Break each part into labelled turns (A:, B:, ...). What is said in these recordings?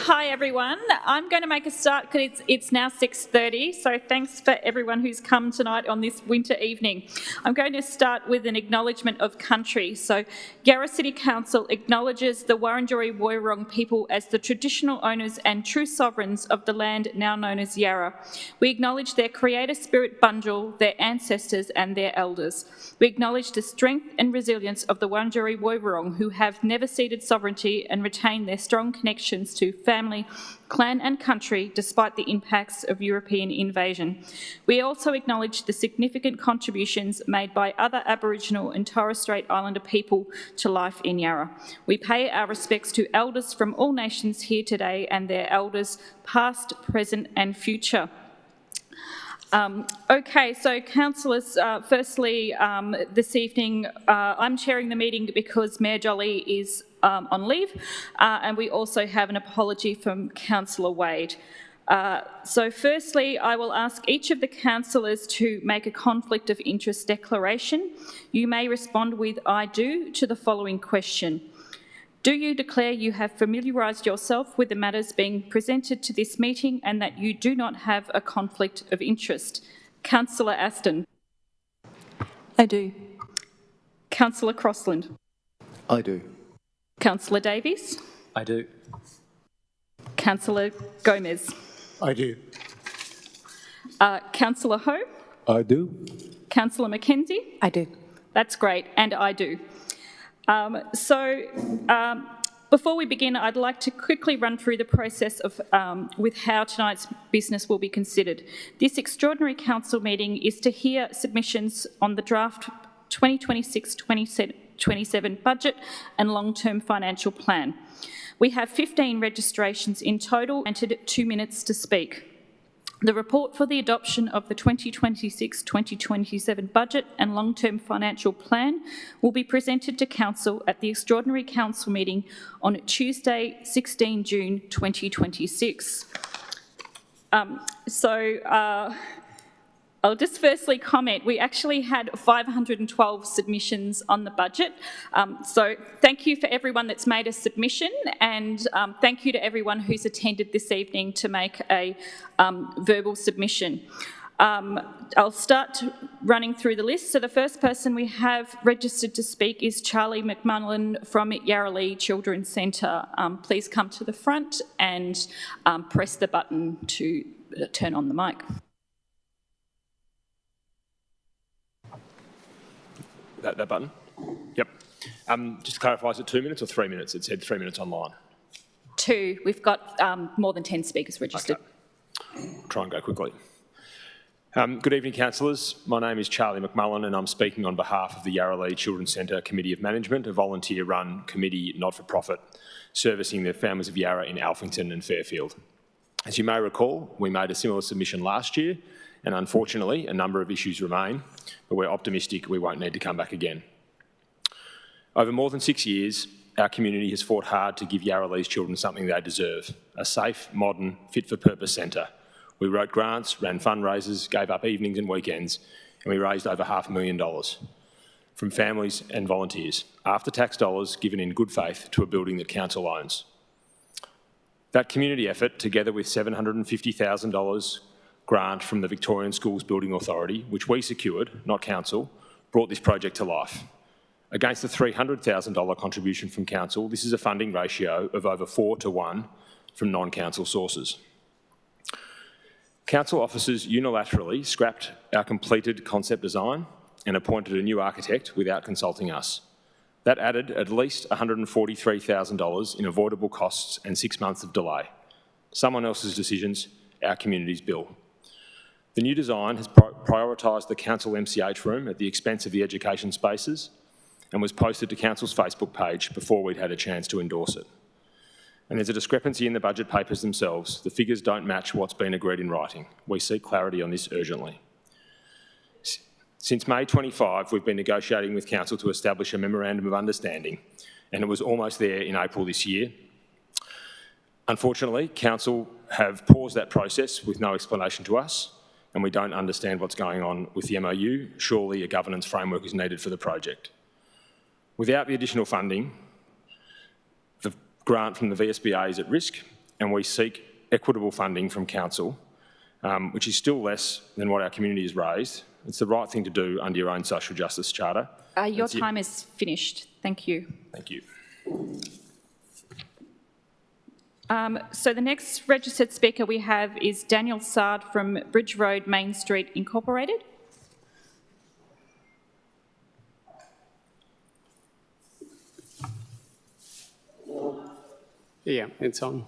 A: Hi everyone. I'm going to make a start because it's now 6:30, so thanks for everyone who's come tonight on this winter evening. I'm going to start with an acknowledgement of country. So Yarra City Council acknowledges the Wurundjeri Woiwurrung people as the traditional owners and true sovereigns of the land now known as Yarra. We acknowledge their creator spirit Bunjil, their ancestors and their elders. We acknowledge the strength and resilience of the Wurundjeri Woiwurrung who have never ceded sovereignty and retain their strong connections to family, clan and country despite the impacts of European invasion. We also acknowledge the significant contributions made by other Aboriginal and Torres Strait Islander people to life in Yarra. We pay our respects to elders from all nations here today and their elders past, present and future. Okay, so councillors, firstly, this evening I'm chairing the meeting because Mayor Jolly is on leave, and we also have an apology from Councillor Wade. So firstly, I will ask each of the councillors to make a conflict of interest declaration. You may respond with "I do" to the following question. Do you declare you have familiarised yourself with the matters being presented to this meeting and that you do not have a conflict of interest? Councillor Aston.
B: I do.
A: Councillor Crossland.
C: I do.
A: Councillor Davies.
D: I do.
A: Councillor Gomez.
C: I do.
A: Councillor Ho.
C: I do.
A: Councillor McKenzie.
B: I do.
A: That's great, and I do. Before we begin, I'd like to quickly run through the process of with how tonight's business will be considered. This extraordinary council meeting is to hear submissions on the draft 2026-27 budget and long-term financial plan. We have 15 registrations in total and 2 minutes to speak. The report for the adoption of the 2026-2027 budget and long-term financial plan will be presented to Council at the Extraordinary Council meeting on Tuesday, 16 June 2026. I'll just firstly comment, we actually had 512 submissions on the budget. So thank you for everyone that's made a submission, and thank you to everyone who's attended this evening to make a verbal submission. I'll start running through the list. So the first person we have registered to speak is Charlie McMullen from Yarra Children's Centre. Please come to the front and press the button to turn on the mic.
D: That button? Yep. Just to clarify, is it 2 minutes or 3 minutes? It said 3 minutes online.
A: 2. We've got more than 10 speakers registered.
D: Okay. I'll try and go quickly. Good evening, councillors. My name is Charlie McMullen and I'm speaking on behalf of the Yarra Children's Centre Committee of Management, a volunteer-run committee, not-for-profit, servicing the families of Yarra in Alphington and Fairfield. As you may recall, we made a similar submission last year, and unfortunately a number of issues remain, but we're optimistic we won't need to come back again. Over more than 6 years, our community has fought hard to give Yarralee's children something they deserve, a safe, modern, fit-for-purpose centre. We wrote grants, ran fundraisers, gave up evenings and weekends, and we raised over $500,000 from families and volunteers, after-tax dollars given in good faith to a building that council owns. That community effort, together with $750,000 grant from the Victorian Schools Building Authority, which we secured, not council, brought this project to life. Against the $300,000 contribution from council, this is a funding ratio of over 4 to 1 from non-council sources. Council officers unilaterally scrapped our completed concept design and appointed a new architect without consulting us. That added at least $143,000 in avoidable costs and 6 months of delay. Someone else's decisions, our community's bill. The new design has prioritised the council MCH room at the expense of the education spaces and was posted to council's Facebook page before we'd had a chance to endorse it. And there's a discrepancy in the budget papers themselves. The figures don't match what's been agreed in writing. We seek clarity on this urgently. Since May 25, we've been negotiating with council to establish a memorandum of understanding, and it was almost there in April this year. Unfortunately, council have paused that process with no explanation to us, and we don't understand what's going on with the MOU. Surely a governance framework is needed for the project. Without the additional funding, the grant from the VSBA is at risk, and we seek equitable funding from council, which is still less than what our community has raised. It's the right thing to do under your own social justice charter.
A: Your time is finished. Thank you.
D: Thank you.
A: So the next registered speaker we have is Daniel Sard from Bridge Road Main Street Incorporated.
E: Yeah, it's on.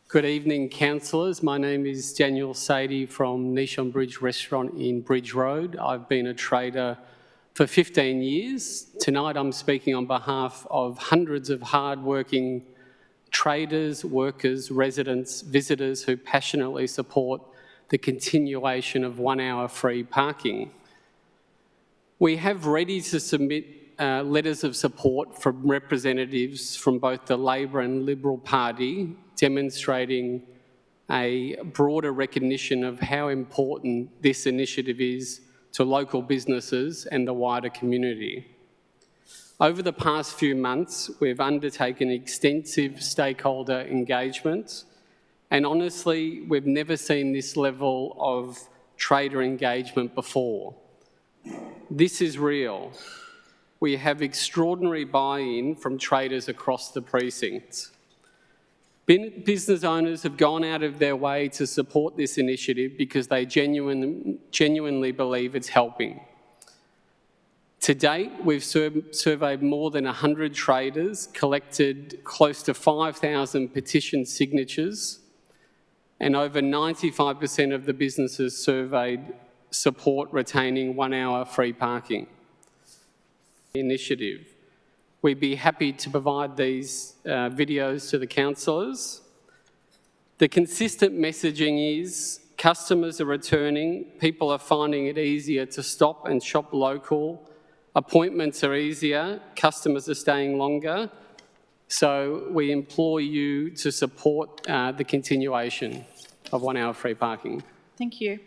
E: Good evening, councillors. My name is Daniel Sadie from Niche on Bridge Restaurant in Bridge Road. I've been a trader for 15 years. Tonight I'm speaking on behalf of hundreds of hard-working traders, workers, residents, visitors who passionately support the continuation of 1 hour free parking. We have ready to submit letters of support from representatives from both the Labor and Liberal Party, demonstrating a broader recognition of how important this initiative is to local businesses and the wider community. Over the past few months, we've undertaken extensive stakeholder engagement, and honestly, we've never seen this level of trader engagement before. This is real. We have extraordinary buy-in from traders across the precincts. Business owners have gone out of their way to support this initiative because they genuinely believe it's helping. To date, we've surveyed more than 100 traders, collected close to 5,000 petition signatures, and over 95% of the businesses surveyed support retaining 1 hour free parking initiative. We'd be happy to provide these videos to the councillors. The consistent messaging is customers are returning, people are finding it easier to stop and shop local, appointments are easier, customers are staying longer. So we implore you to support the continuation of 1 hour free parking.
A: Thank you.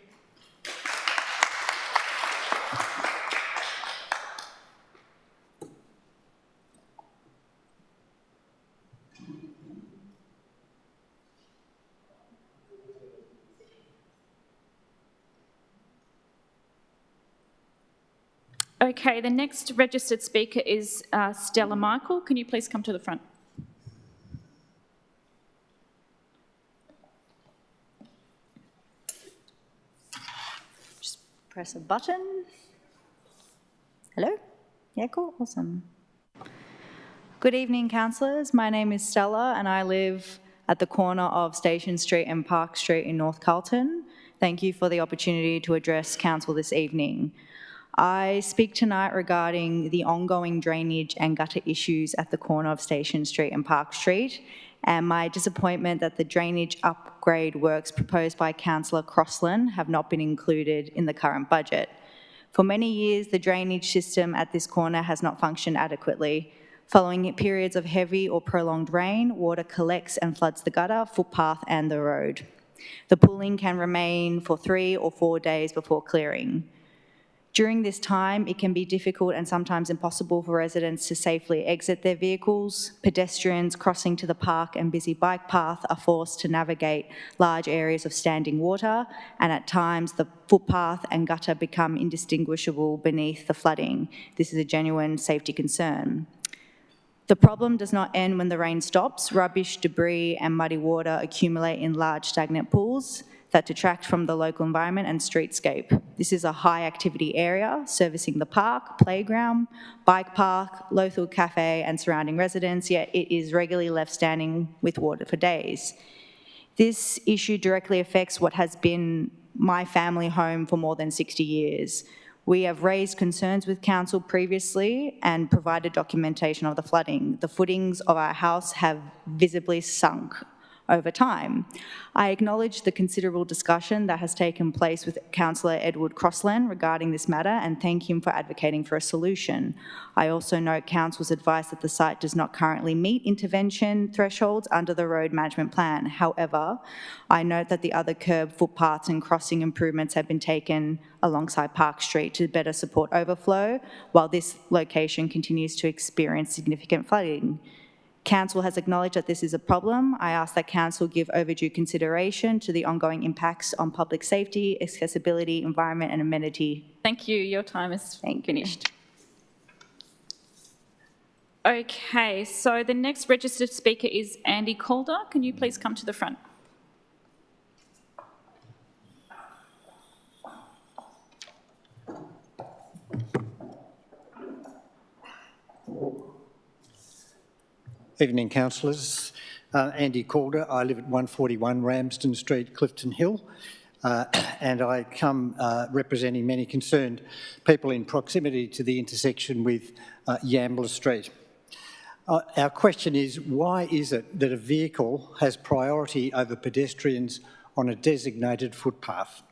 A: Okay, the next registered speaker is Stella Michael. Can you please come to the front?
B: Just press a button. Hello? Yeah, cool, awesome. Good evening, councillors. My name is Stella and I live at the corner of Station Street and Park Street in North Carlton. Thank you for the opportunity to address council this evening. I speak tonight regarding the ongoing drainage and gutter issues at the corner of Station Street and Park Street, and my disappointment that the drainage upgrade works proposed by Councillor Crossland have not been included in the current budget. For many years, the drainage system at this corner has not functioned adequately. Following periods of heavy or prolonged rain, water collects and floods the gutter, footpath and the road. The pooling can remain for 3 or 4 days before clearing. During this time, it can be difficult and sometimes impossible for residents to safely exit their vehicles. Pedestrians crossing to the park and busy bike path are forced to navigate large areas of standing water, and at times the footpath and gutter become indistinguishable beneath the flooding. This is a genuine safety concern. The problem does not end when the rain stops. Rubbish, debris and muddy water accumulate in large stagnant pools that detract from the local environment and streetscape. This is a high activity area servicing the park, playground, bike park, local cafe and surrounding residents, yet it is regularly left standing with water for days. This issue directly affects what has been my family home for more than 60 years. We have raised concerns with council previously and provided documentation of the flooding. The footings of our house have visibly sunk. over time. I acknowledge the considerable discussion that has taken place with Councillor Edward Crossland regarding this matter and thank him for advocating for a solution. I also note Council's advice that the site does not currently meet intervention thresholds under the Road Management Plan. However, I note that the other curb, footpaths and crossing improvements have been taken alongside Park Street to better support overflow, while this location continues to experience significant flooding. Council has acknowledged that this is a problem. I ask that Council give overdue consideration to the ongoing impacts on public safety, accessibility, environment and amenity.
A: Thank you. Your time is finished. Okay, so the next registered speaker is Andy Calder. Can you please come to the front?
F: Evening, councillors. Andy Calder. I live at 141 Ramsden Street, Clifton Hill, and I come representing many concerned people in proximity to the intersection with Yarra Street. Our question is, why is it that a vehicle has priority over pedestrians on a designated footpath?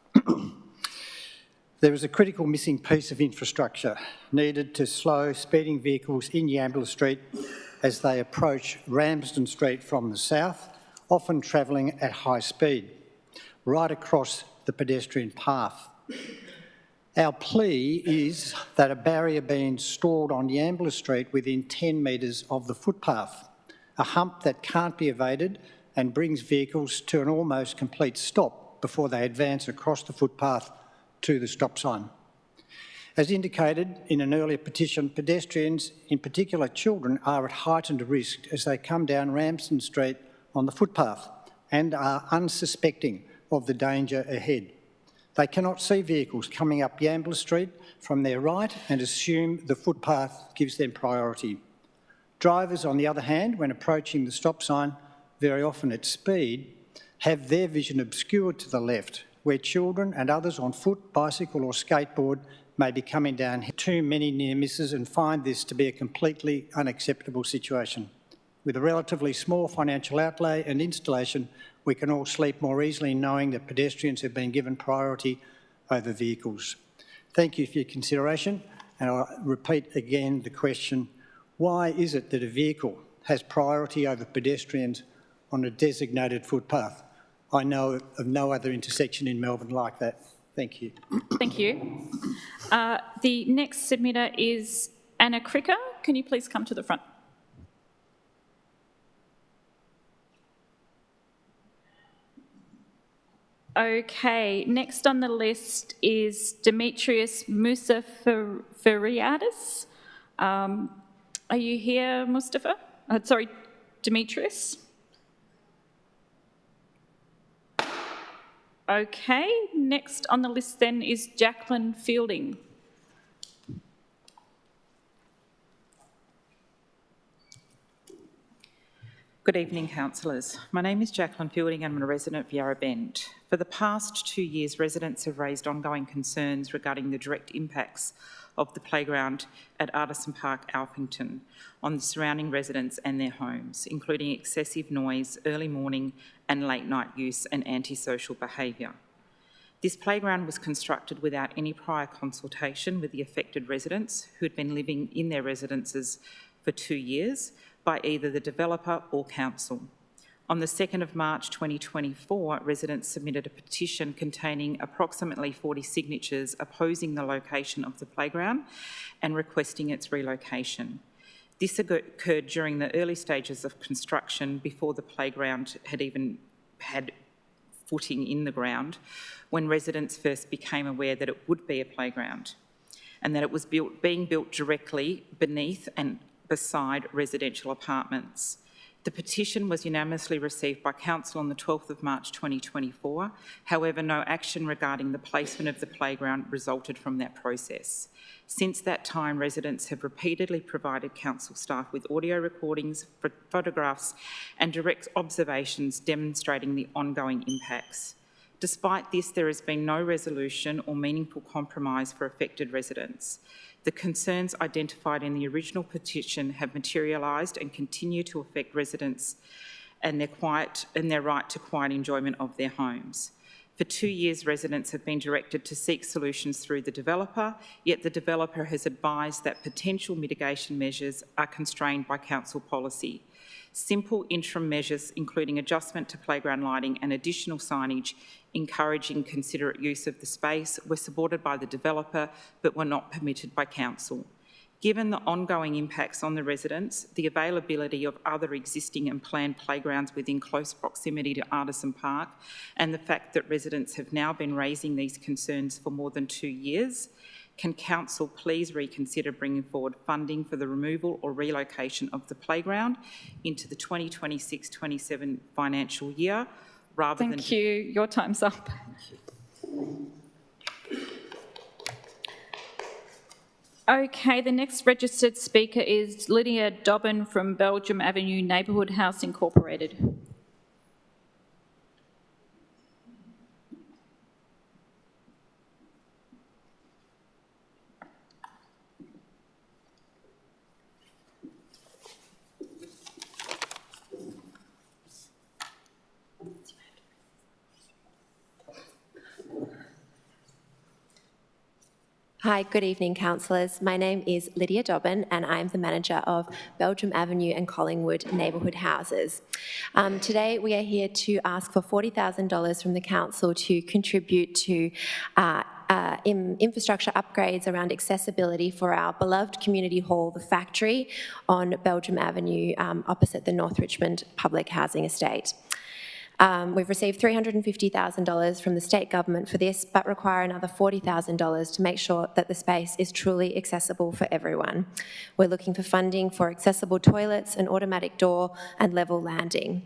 F: There is a critical missing piece of infrastructure needed to slow speeding vehicles in Yarra Street as they approach Ramsden Street from the south, often travelling at high speed, right across the pedestrian path. Our plea is that a barrier be installed on Yarra Street within 10 metres of the footpath, a hump that can't be evaded and brings vehicles to an almost complete stop before they advance across the footpath to the stop sign. As indicated in an earlier petition, pedestrians, in particular children, are at heightened risk as they come down Ramsden Street on the footpath and are unsuspecting of the danger ahead. They cannot see vehicles coming up Yarra Street from their right and assume the footpath gives them priority. Drivers, on the other hand, when approaching the stop sign, very often at speed, have their vision obscured to the left, where children and others on foot, bicycle or skateboard may be coming down. Too many near misses and find this to be a completely unacceptable situation. With a relatively small financial outlay and installation, we can all sleep more easily knowing that pedestrians have been given priority over vehicles. Thank you for your consideration, and I'll repeat again the question, why is it that a vehicle has priority over pedestrians on a designated footpath? I know of no other intersection in Melbourne like that. Thank you.
A: Thank you. The next submitter is Anna Cricker. Can you please come to the front? Okay, next on the list is Demetrius Musafariadis. Are you here, Mustafa? Sorry, Demetrius? Okay, next on the list then is Jacqueline Fielding.
G: Good evening, councillors. My name is Jacqueline Fielding and I'm a resident of Yarra Bend. For the past 2 years, residents have raised ongoing concerns regarding the direct impacts of the playground at Artisan Park, Alphington, on the surrounding residents and their homes, including excessive noise, early morning and late night use and antisocial behaviour. This playground was constructed without any prior consultation with the affected residents who had been living in their residences for 2 years by either the developer or council. On the 2nd of March 2024, residents submitted a petition containing approximately 40 signatures opposing the location of the playground and requesting its relocation. This occurred during the early stages of construction before the playground had even had footing in the ground, when residents first became aware that it would be a playground and that it was being built directly beneath and beside residential apartments. The petition was unanimously received by Council on the 12th of March 2024. However, no action regarding the placement of the playground resulted from that process. Since that time, residents have repeatedly provided Council staff with audio recordings, photographs and direct observations demonstrating the ongoing impacts. Despite this, there has been no resolution or meaningful compromise for affected residents. The concerns identified in the original petition have materialised and continue to affect residents and their right to quiet enjoyment of their homes. For 2 years, residents have been directed to seek solutions through the developer, yet the developer has advised that potential mitigation measures are constrained by council policy. Simple interim measures, including adjustment to playground lighting and additional signage encouraging considerate use of the space, were supported by the developer but were not permitted by council. Given the ongoing impacts on the residents, the availability of other existing and planned playgrounds within close proximity to Artisan Park, and the fact that residents have now been raising these concerns for more than 2 years, can council please reconsider bringing forward funding for the removal or relocation of the playground into the 2026-27 financial year, rather than...
A: Thank you. Your time's up. Okay, the next registered speaker is Lydia Dobbin from Belgium Avenue Neighbourhood House Incorporated.
H: Hi, good evening, councillors. My name is Lydia Dobbin and I'm the manager of Belgium Avenue and Collingwood Neighbourhood Houses. Today we are here to ask for $40,000 from the council to contribute to infrastructure upgrades around accessibility for our beloved community hall, The Factory, on Belgium Avenue opposite the North Richmond Public Housing Estate. We've received $350,000 from the state government for this, but require another $40,000 to make sure that the space is truly accessible for everyone. We're looking for funding for accessible toilets, an automatic door, and level landing.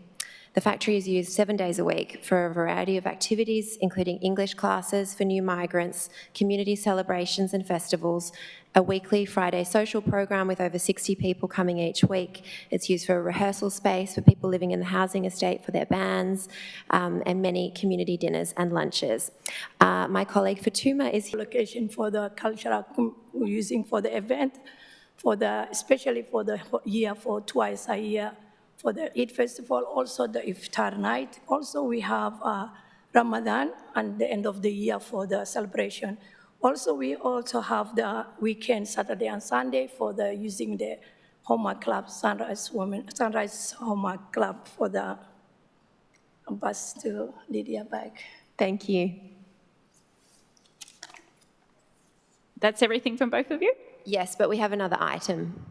H: The factory is used 7 days a week for a variety of activities, including English classes for new migrants, community celebrations and festivals, a weekly Friday social program with over 60 people coming each week. It's used for a rehearsal space for people living in the housing estate for their bands, and many community dinners and lunches. My colleague Fatuma is here.
I: Location for the cultural we're using for the event, especially for the year, for twice a year, for the Eid festival, also the Iftar night. Also we have Ramadan and the end of the year for the celebration. Also, we also have the weekend, Saturday and Sunday, for the using the Homa Club, Sunrise Homa Club, for the bus to Lydia back.
H: Thank you.
A: That's everything from both of you?
H: Yes, but we have another item.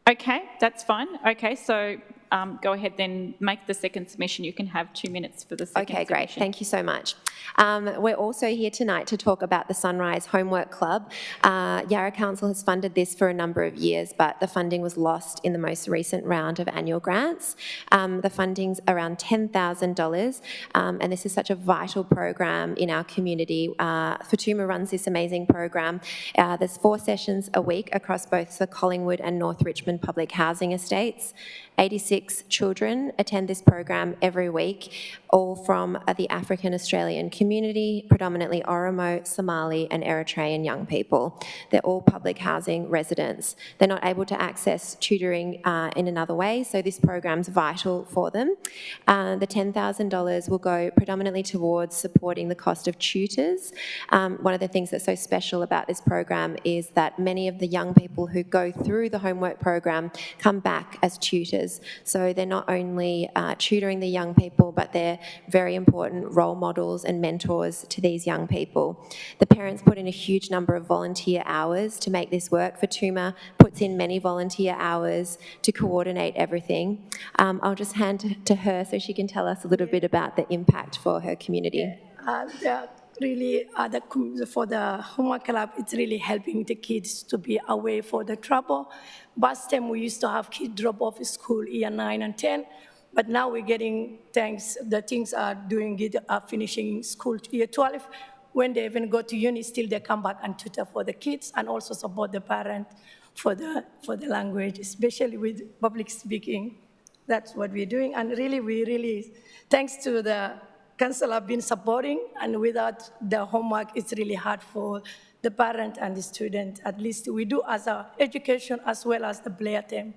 A: Okay, that's fine. Okay, so go ahead then, make the second submission. You can have 2 minutes for the second submission.
H: Okay, great. Thank you so much. We're also here tonight to talk about the Sunrise Homework Club. Yarra Council has funded this for a number of years, but the funding was lost in the most recent round of annual grants. The funding's around $10,000, and this is such a vital program in our community. Fatuma runs this amazing program. There's 4 sessions a week across both the Collingwood and North Richmond public housing estates. 86 children attend this program every week, all from the African Australian community, predominantly Oromo, Somali and Eritrean young people. They're all public housing residents. They're not able to access tutoring in another way, so this program's vital for them. The $10,000 will go predominantly towards supporting the cost of tutors. One of the things that's so special about this program is that many of the young people who go through the homework program come back as tutors. So they're not only tutoring the young people, but they're very important role models and mentors to these young people. The parents put in a huge number of volunteer hours to make this work. Fatuma puts in many volunteer hours to coordinate everything. I'll just hand to her so she can tell us a little bit about the impact for her community.
I: Really, for the homework club, it's really helping the kids to be away for the trouble. Last time we used to have kids drop off school year 9 and 10, but now we're getting the things are doing it, finishing school year 12. When they even go to uni, still they come back and tutor for the kids and also support the parent for the language, especially with public speaking. That's what we're doing, and really, thanks to the council have been supporting, and without the homework, it's really hard for the parent and the student. At least we do as our education as well as the player team.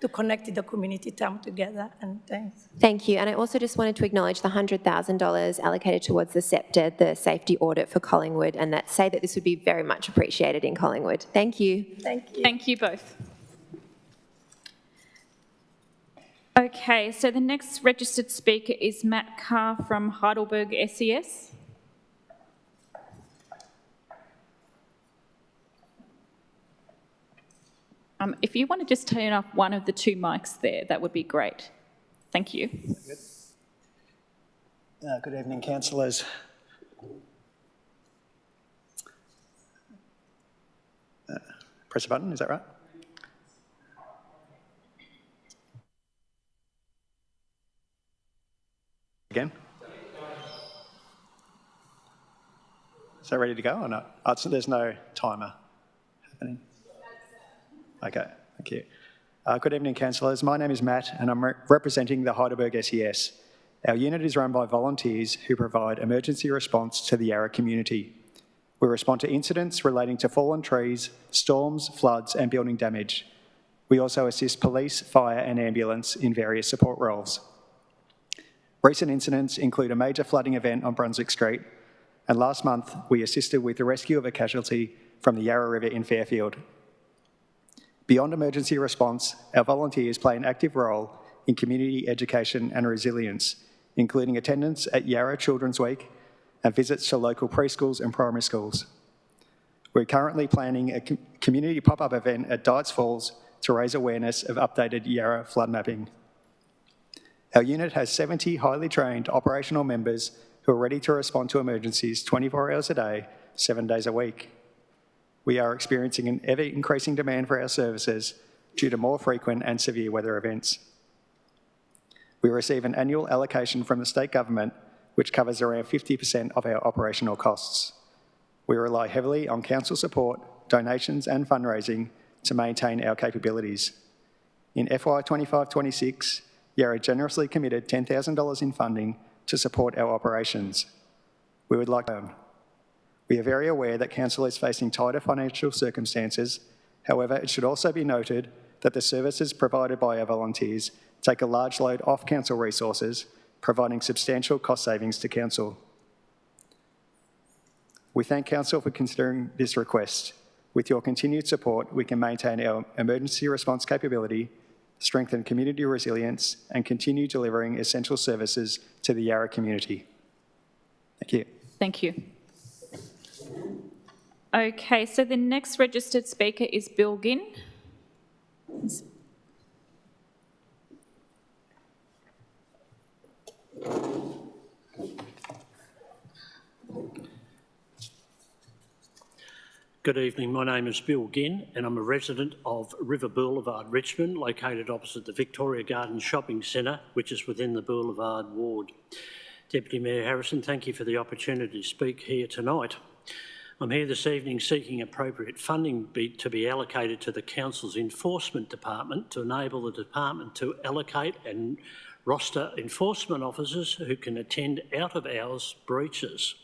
I: to connect the community time together, and thanks.
H: Thank you. And I also just wanted to acknowledge the $100,000 allocated towards the SEPTA, the safety audit for Collingwood, and say that this would be very much appreciated in Collingwood. Thank you.
I: Thank you.
A: Thank you both. Okay, so the next registered speaker is Matt Carr from Heidelberg SES. If you want to just turn off one of the two mics there, that would be great. Thank you.
J: Good evening, councillors. Press a button, is that right? Again? Is that ready to go or not? Oh, so there's no timer happening. Okay, thank you. Good evening, councillors. My name is Matt and I'm representing the Heidelberg SES. Our unit is run by volunteers who provide emergency response to the Yarra community. We respond to incidents relating to fallen trees, storms, floods and building damage. We also assist police, fire and ambulance in various support roles. Recent incidents include a major flooding event on Brunswick Street, and last month we assisted with the rescue of a casualty from the Yarra River in Fairfield. Beyond emergency response, our volunteers play an active role in community education and resilience, including attendance at Yarra Children's Week and visits to local preschools and primary schools. We're currently planning a community pop-up event at Dights Falls to raise awareness of updated Yarra flood mapping. Our unit has 70 highly trained operational members who are ready to respond to emergencies 24 hours a day, 7 days a week. We are experiencing an ever-increasing demand for our services due to more frequent and severe weather events. We receive an annual allocation from the state government, which covers around 50% of our operational costs. We rely heavily on council support, donations and fundraising to maintain our capabilities. In FY 25-26, Yarra generously committed $10,000 in funding to support our operations. We would like to. We are very aware that council is facing tighter financial circumstances. However, it should also be noted that the services provided by our volunteers take a large load off council resources, providing substantial cost savings to council. We thank council for considering this request. With your continued support, we can maintain our emergency response capability, strengthen community resilience, and continue delivering essential services to the Yarra community. Thank you.
A: Thank you. Okay, so the next registered speaker is Bill Ginn.
K: Good evening, my name is Bill Ginn and I'm a resident of River Boulevard, Richmond, located opposite the Victoria Gardens Shopping Centre, which is within the Boulevard ward. Deputy Mayor Harrison, thank you for the opportunity to speak here tonight. I'm here this evening seeking appropriate funding to be allocated to the Council's Enforcement Department to enable the department to allocate and roster enforcement officers who can attend out-of-hours breaches.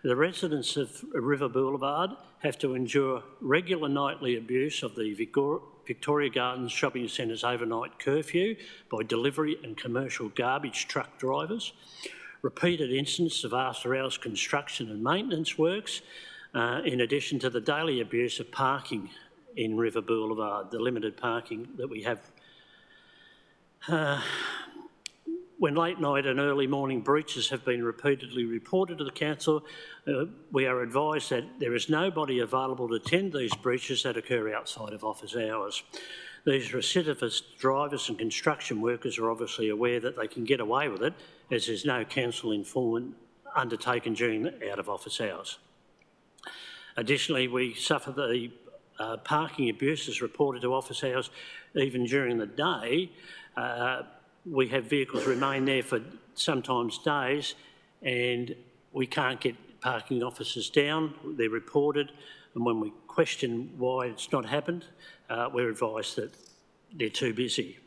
K: The residents of River Boulevard have to endure regular nightly abuse of the Victoria Gardens Shopping Centre's overnight curfew by delivery and commercial garbage truck drivers, repeated instances of after-hours construction and maintenance works, in addition to the daily abuse of parking in River Boulevard, the limited parking that we have. When late night and early morning breaches have been repeatedly reported to the council, we are advised that there is nobody available to attend these breaches that occur outside of office hours. These recidivist drivers and construction workers are obviously aware that they can get away with it, as there's no council enforcement undertaken during the out-of-office hours. Additionally, we suffer the parking abuses reported to office hours even during the day. We have vehicles remain there for sometimes days and we can't get parking officers down. They're reported, and when we question why it's not happened, we're advised that they're too busy.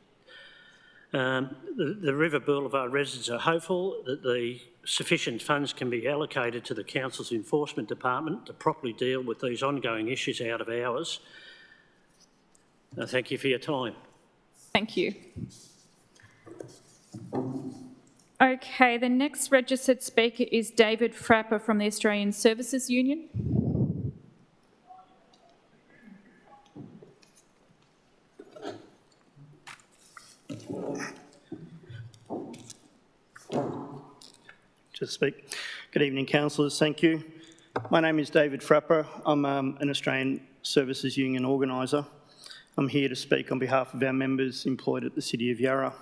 K: The River Boulevard residents are hopeful that the sufficient funds can be allocated to the Council's Enforcement Department to properly deal with these ongoing issues out of hours. Thank you for your time.
A: Thank you. Okay, the next registered speaker is David Frapper from the Australian Services Union.
L: To speak. Good evening, councillors. Thank you. My name is David Frapper. I'm an Australian Services Union organiser. I'm here to speak on behalf of our members employed at the City of Yarra.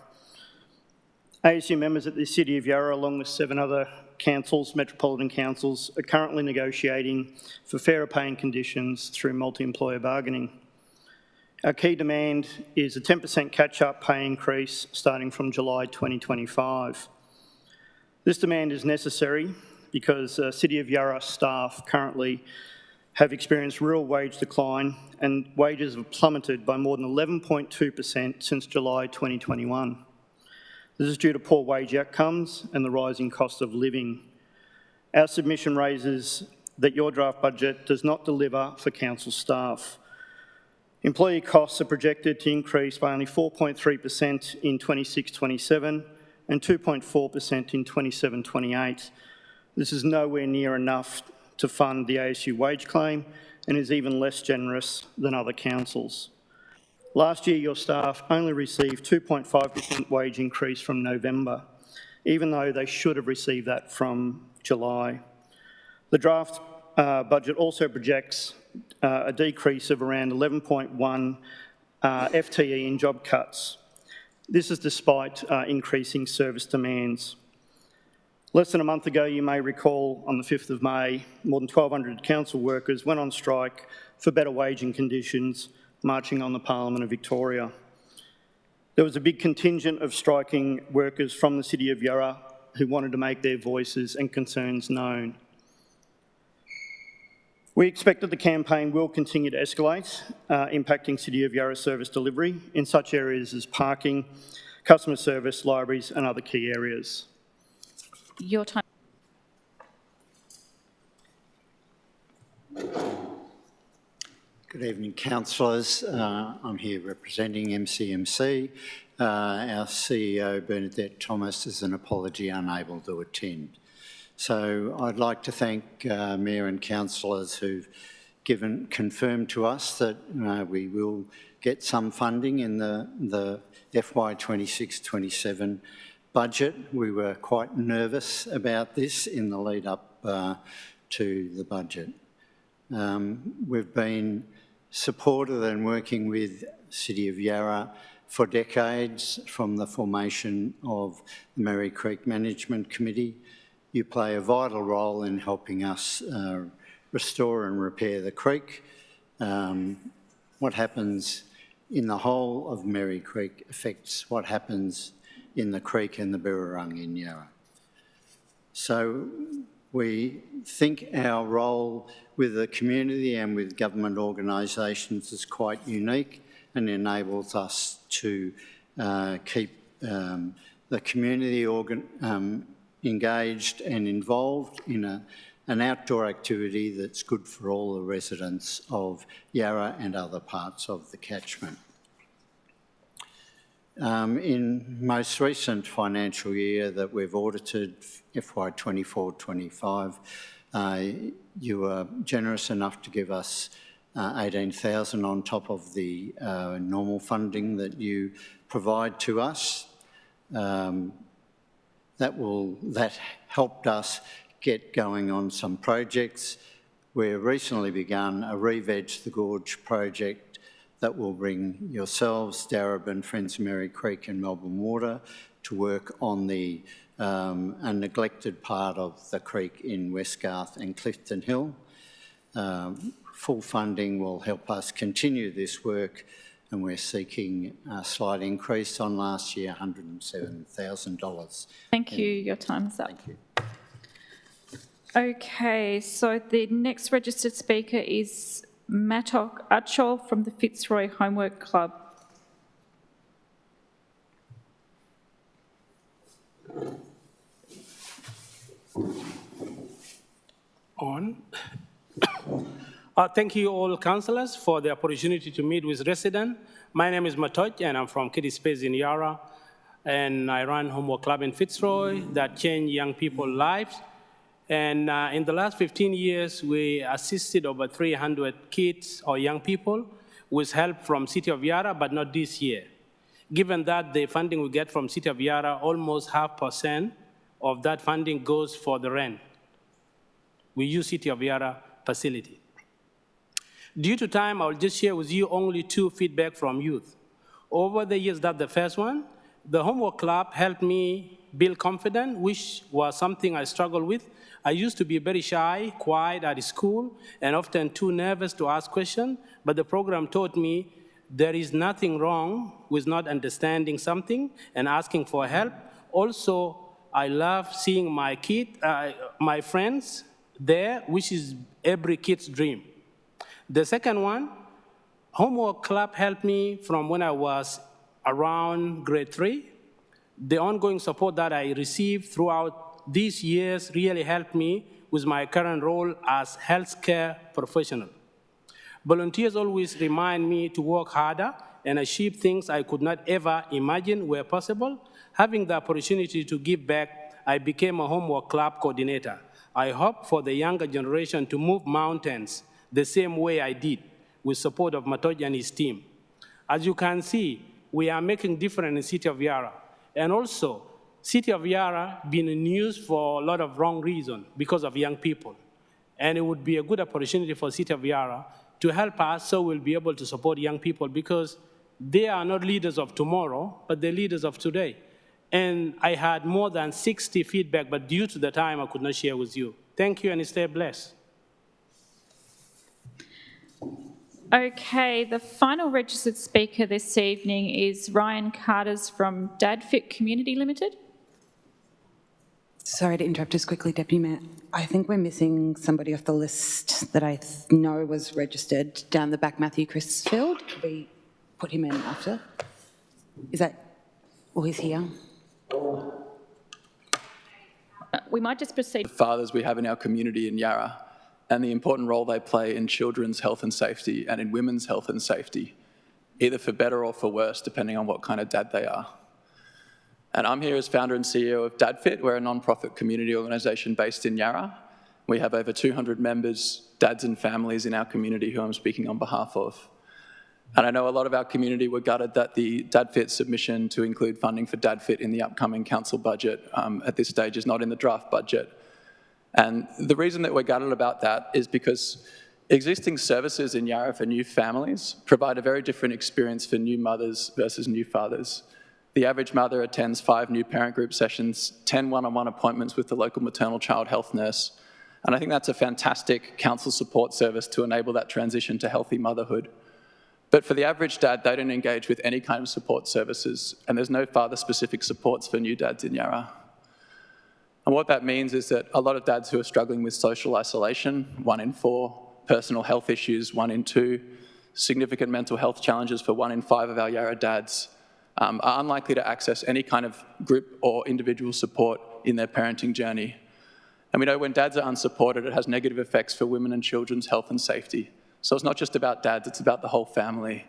L: ASU members at the City of Yarra, along with 7 other councils, metropolitan councils, are currently negotiating for fairer paying conditions through multi-employer bargaining. Our key demand is a 10% catch-up pay increase starting from July 2025. This demand is necessary because City of Yarra staff currently have experienced real wage decline and wages have plummeted by more than 11.2% since July 2021. This is due to poor wage outcomes and the rising cost of living. Our submission raises that your draft budget does not deliver for council staff. Employee costs are projected to increase by only 4.3% in 26-27 and 2.4% in 27-28. This is nowhere near enough to fund the ASU wage claim and is even less generous than other councils. Last year, your staff only received 2.5% wage increase from November, even though they should have received that from July. The draft budget also projects a decrease of around 11.1 FTE in job cuts. This is despite increasing service demands. Less than a month ago, you may recall, on the 5th of May, more than 1,200 council workers went on strike for better waging conditions, marching on the Parliament of Victoria. There was a big contingent of striking workers from the City of Yarra who wanted to make their voices and concerns known. We expect that the campaign will continue to escalate, impacting City of Yarra service delivery in such areas as parking, customer service, libraries and other key areas.
A: Your time.
M: Good evening, councillors. I'm here representing MCMC. Our CEO, Bernadette Thomas, is an apology unable to attend. So I'd like to thank Mayor and councillors who've confirmed to us that we will get some funding in the FY 26-27 budget. We were quite nervous about this in the lead up to the budget. We've been supported and working with City of Yarra for decades from the formation of the Merri Creek Management Committee. You play a vital role in helping us restore and repair the creek. What happens in the whole of Merri Creek affects what happens in the creek and the Birrarung in Yarra. So we think our role with the community and with government organisations is quite unique and enables us to keep the community engaged and involved in an outdoor activity that's good for all the residents of Yarra and other parts of the catchment. In most recent financial year that we've audited, FY 24-25, you were generous enough to give us 18,000 on top of the normal funding that you provide to us. That helped us get going on some projects. We've recently begun a Re-Veg the Gorge project that will bring yourselves, Darebin, Friends of Merri Creek and Melbourne Water to work on a neglected part of the creek in Westgarth and Clifton Hill. Full funding will help us continue this work and we're seeking a slight increase on last year, $107,000.
A: Thank you. Your time's up.
M: Thank you.
A: Okay, so the next registered speaker is Matok Achol from the Fitzroy Homework Club.
N: Thank you all councillors for the opportunity to meet with residents. My name is Matoj and I'm from Kiddie Space in Yarra, and I run Homework Club in Fitzroy that change young people's lives. And in the last 15 years, we assisted over 300 kids or young people with help from City of Yarra, but not this year. Given that the funding we get from City of Yarra, almost 0.5% of that funding goes for the rent. We use City of Yarra facility. Due to time, I'll just share with you only 2 feedback from youth. Over the years, that's the first one. The Homework Club helped me build confidence, which was something I struggled with. I used to be very shy, quiet at school, and often too nervous to ask questions, but the program taught me there is nothing wrong with not understanding something and asking for help. Also, I love seeing my friends there, which is every kid's dream. The second one, Homework Club helped me from when I was around grade 3. The ongoing support that I received throughout these years really helped me with my current role as healthcare professional. Volunteers always remind me to work harder and achieve things I could not ever imagine were possible. Having the opportunity to give back, I became a Homework Club coordinator. I hope for the younger generation to move mountains the same way I did, with support of Matoj and his team. As you can see, we are making difference in the City of Yarra. And also, City of Yarra been in news for a lot of wrong reasons because of young people. And it would be a good opportunity for City of Yarra to help us so we'll be able to support young people, because they are not leaders of tomorrow, but they're leaders of today. And I had more than 60 feedback, but due to the time, I could not share with you. Thank you and stay blessed.
A: Okay, the final registered speaker this evening is Ryan Carters from DadFit Community Limited.
O: Sorry to interrupt just quickly, Deputy Mayor. I think we're missing somebody off the list that I know was registered down the back, Matthew Crisfield. Could we put him in after? Is that, he's here.
A: We might just proceed.
P: The fathers we have in our community in Yarra and the important role they play in children's health and safety and in women's health and safety, either for better or for worse, depending on what kind of dad they are. And I'm here as founder and CEO of DadFit. We're a non-profit community organisation based in Yarra. We have over 200 members, dads and families in our community who I'm speaking on behalf of. And I know a lot of our community were gutted that the DadFit submission to include funding for DadFit in the upcoming council budget at this stage is not in the draft budget. And the reason that we're gutted about that is because existing services in Yarra for new families provide a very different experience for new mothers versus new fathers. The average mother attends 5 new parent group sessions, 10 one-on-one appointments with the local maternal child health nurse. And I think that's a fantastic council support service to enable that transition to healthy motherhood. But for the average dad, they don't engage with any kind of support services, and there's no father-specific supports for new dads in Yarra. And what that means is that a lot of dads who are struggling with social isolation, 1 in 4, personal health issues, 1 in 2, significant mental health challenges for 1 in 5 of our Yarra dads, are unlikely to access any kind of group or individual support in their parenting journey. And we know when dads are unsupported, it has negative effects for women and children's health and safety. So it's not just about dads, it's about the whole family.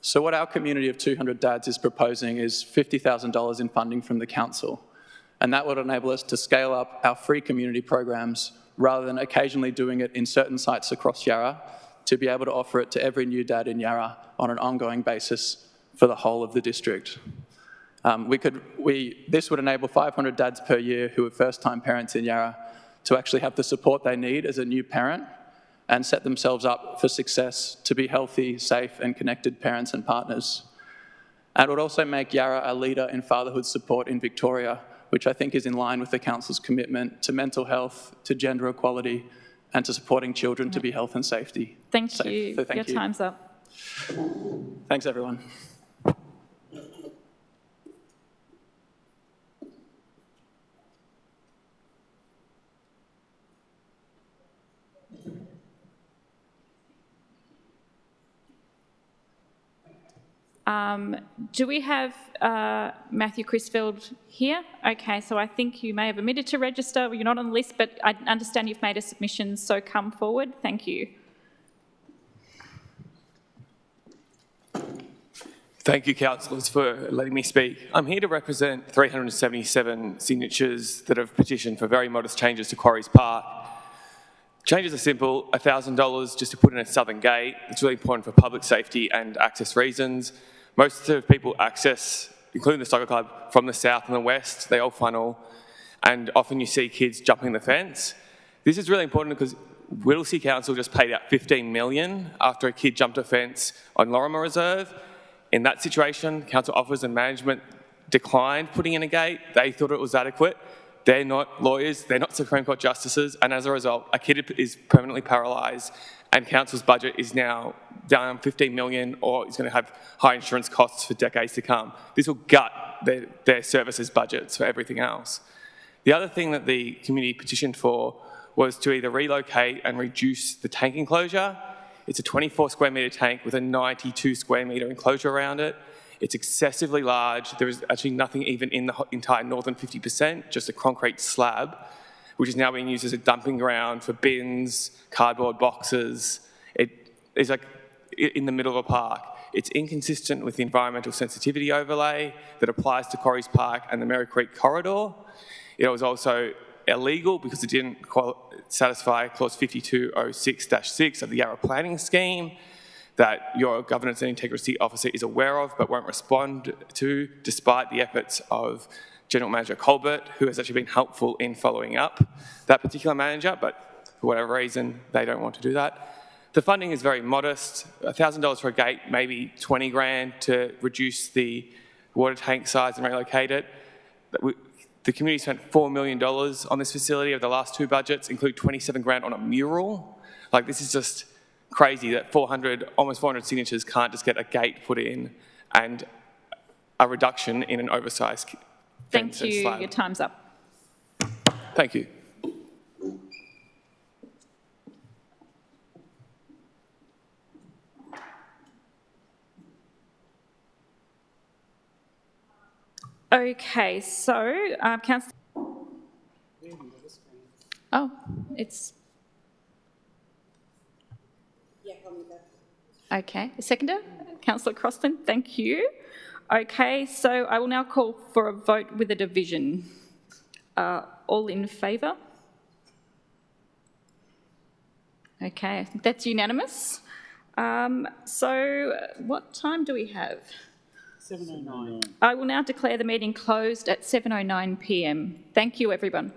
P: So what our community of 200 dads is proposing is $50,000 in funding from the council. And that would enable us to scale up our free community programs rather than occasionally doing it in certain sites across Yarra, to be able to offer it to every new dad in Yarra on an ongoing basis for the whole of the district. This would enable 500 dads per year who are first-time parents in Yarra to actually have the support they need as a new parent and set themselves up for success to be healthy, safe and connected parents and partners. And it would also make Yarra a leader in fatherhood support in Victoria, which I think is in line with the Council's commitment to mental health, to gender equality and to supporting children to be health and safety.
A: Thank you. Your time's up.
P: Thanks, everyone.
A: Do we have Matthew Crisfield here? Okay, so I think you may have omitted to register. You're not on the list, but I understand you've made a submission, so come forward. Thank you.
Q: Thank you, councillors, for letting me speak. I'm here to represent 377 signatures that have petitioned for very modest changes to Quarries Park. Changes are simple, $1,000 just to put in a southern gate. It's really important for public safety and access reasons. Most of the people access, including the soccer club, from the south and the west. They all funnel, and often you see kids jumping the fence. This is really important because Whittlesea Council just paid out $15 million after a kid jumped a fence on Lorimer Reserve. In that situation, council officers and management declined putting in a gate. They thought it was adequate. They're not lawyers, they're not Supreme Court justices, and as a result, a kid is permanently paralysed, and council's budget is now down $15 million, or is going to have high insurance costs for decades to come. This will gut their services budgets for everything else. The other thing that the community petitioned for was to either relocate and reduce the tank enclosure. It's a 24 square metre tank with a 92 square metre enclosure around it. It's excessively large. There is actually nothing even in the entire northern 50%, just a concrete slab, which is now being used as a dumping ground for bins, cardboard boxes. It is like in the middle of a park. It's inconsistent with the environmental sensitivity overlay that applies to Quarries Park and the Merri Creek corridor. It was also illegal because it didn't satisfy clause 5206-6 of the Yarra planning scheme that your governance and integrity officer is aware of but won't respond to, despite the efforts of General Manager Colbert, who has actually been helpful in following up that particular manager, but for whatever reason, they don't want to do that. The funding is very modest, $1,000 for a gate, maybe 20 grand to reduce the water tank size and relocate it. The community spent $4 million on this facility over the last two budgets, include 27 grand on a mural. Like, this is just crazy that almost 400 signatures can't just get a gate put in and a reduction in an oversized fence and slab.
A: Your time's up.
Q: Thank you.
A: Okay, so councillor. Oh, it's. Okay, a seconder, Councillor Croston, thank you. Okay, so I will now call for a vote with a division. All in favour? Okay, I think that's unanimous. So what time do we have?
K: 7:09.
A: I will now declare the meeting closed at 7:09 p.m. Thank you, everyone.